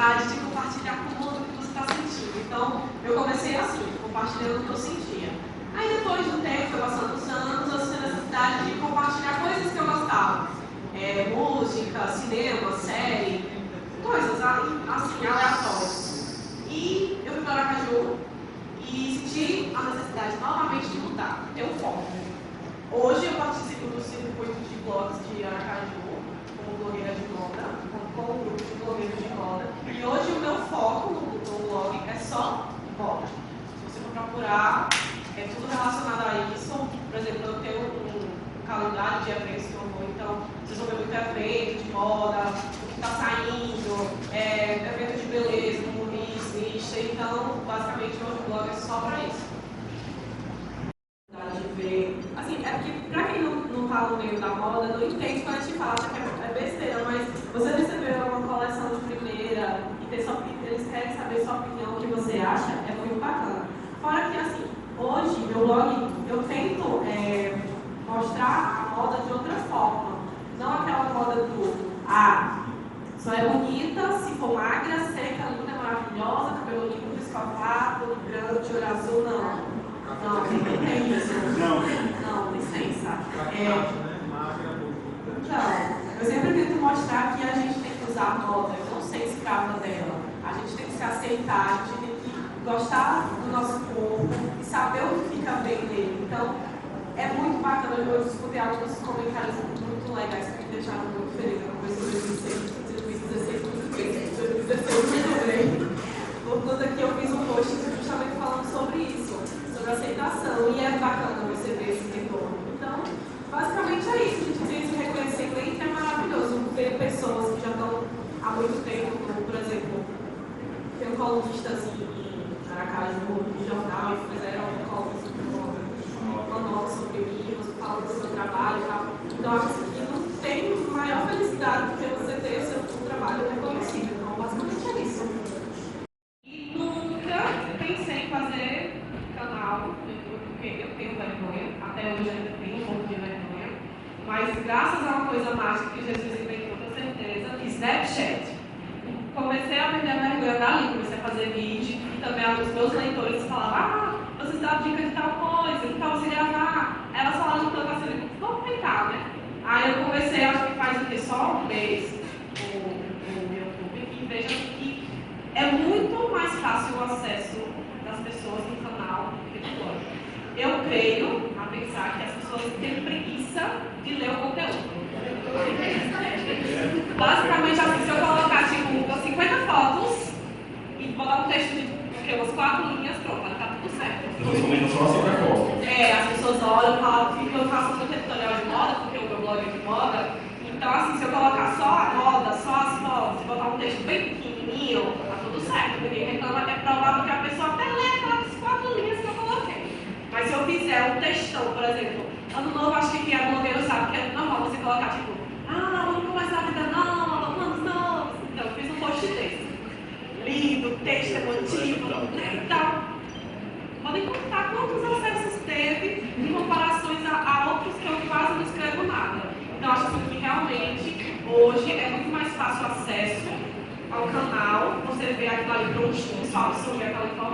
necessidade de compartilhar com o mundo o que você está sentindo. Então, eu comecei assim, compartilhando o que eu sentia. Aí depois do tempo, foi passando os anos, eu senti a necessidade de compartilhar coisas que eu gostava. Música, cinema, série, coisas assim, aleatórias. E eu fui para Aracaju e senti a necessidade novamente de mudar, ter um foco. Hoje eu participo do circuito de blogs de Aracaju, como blogueira de moda, com um grupo de blogueiros de moda. E hoje o meu foco no blog é só moda. Se você for procurar, é tudo relacionado a isso. Por exemplo, eu tenho um calendário de eventos que eu vou, então vocês vão ver muito evento de moda, o que está saindo, evento de beleza, lista. Então, basicamente, hoje o blog é só para isso. De ver. Assim, é porque, para quem não está no meio da moda, não entende quando a gente fala, acha que é besteira, mas você receber uma coleção de primeira e eles querem saber sua opinião, o que você acha, é muito bacana. Fora que, assim, hoje, meu blog, eu tento mostrar a moda de outra forma. Não aquela moda do, só é bonita se for magra, seca, linda, maravilhosa, cabelo limpo, escovado, grande, olho azul, não. Não, não tem isso. Não, licença. Então, eu sempre tento mostrar que a gente tem que usar a moda, eu não ser escrava dela. A gente tem que se aceitar, a gente tem que gostar do nosso corpo e saber o que fica bem nele. Então, é muito bacana, eu escutei alguns comentários muito legais que me deixaram muito feliz. Eu comecei em 2016, muito bem. Por conta que eu fiz um post justamente falando sobre isso, sobre aceitação, e é bacana você ver esse retorno. Então, basicamente é isso, a gente tem esse reconhecimento, é maravilhoso ver pessoas que já estão há muito tempo, como, por exemplo, tem um colunistas em Aracaju, no jornal, e fizeram uma nota sobre mim, falando do seu trabalho e tal. Então, acho que não tem maior felicidade do que você ter o seu trabalho reconhecido. Então, basicamente é isso. E nunca pensei em fazer canal, porque eu tenho vergonha, até hoje ainda tenho um pouco de vergonha, mas graças a uma coisa mágica que Jesus inventou, com certeza, Snapchat. Comecei a perder a vergonha da língua, comecei a fazer vídeo, e também os meus leitores falavam, vocês dão dica de tal coisa, que tal você gravar? Elas falavam tanto assim, vamos tentar, né? Aí eu comecei, acho que faz o quê? Só um mês, o YouTube, e veja que é muito mais fácil o acesso das pessoas no canal do que no blog. Eu creio a pensar que as pessoas têm preguiça de ler o conteúdo. Basicamente, assim, se eu colocar tipo 50 fotos e botar um texto de umas 4 linhas, pronto, tá tudo certo. As pessoas comentam só sobre a foto. As pessoas olham e falam que eu faço muito editorial de moda, porque o meu blog é de moda. Então, assim, se eu colocar só a moda, só as fotos, e botar um texto bem pequenininho, tá tudo certo. Ninguém reclama, é provável que a pessoa até lê aquelas 4 linhas que eu coloquei. Mas se eu fizer um textão, por exemplo, ano novo, acho que quem é blogueiro sabe que é normal você colocar, tipo, vamos começar a vida nova, planos novos. Então, eu fiz um post desse. Lindo, texto emotivo, então, podem contar quantos acessos teve em comparações a outros que eu quase não escrevo nada. Então, acho que realmente, hoje, é muito mais fácil o acesso ao canal, você vê aquilo ali prontinho, só absorver aquela informação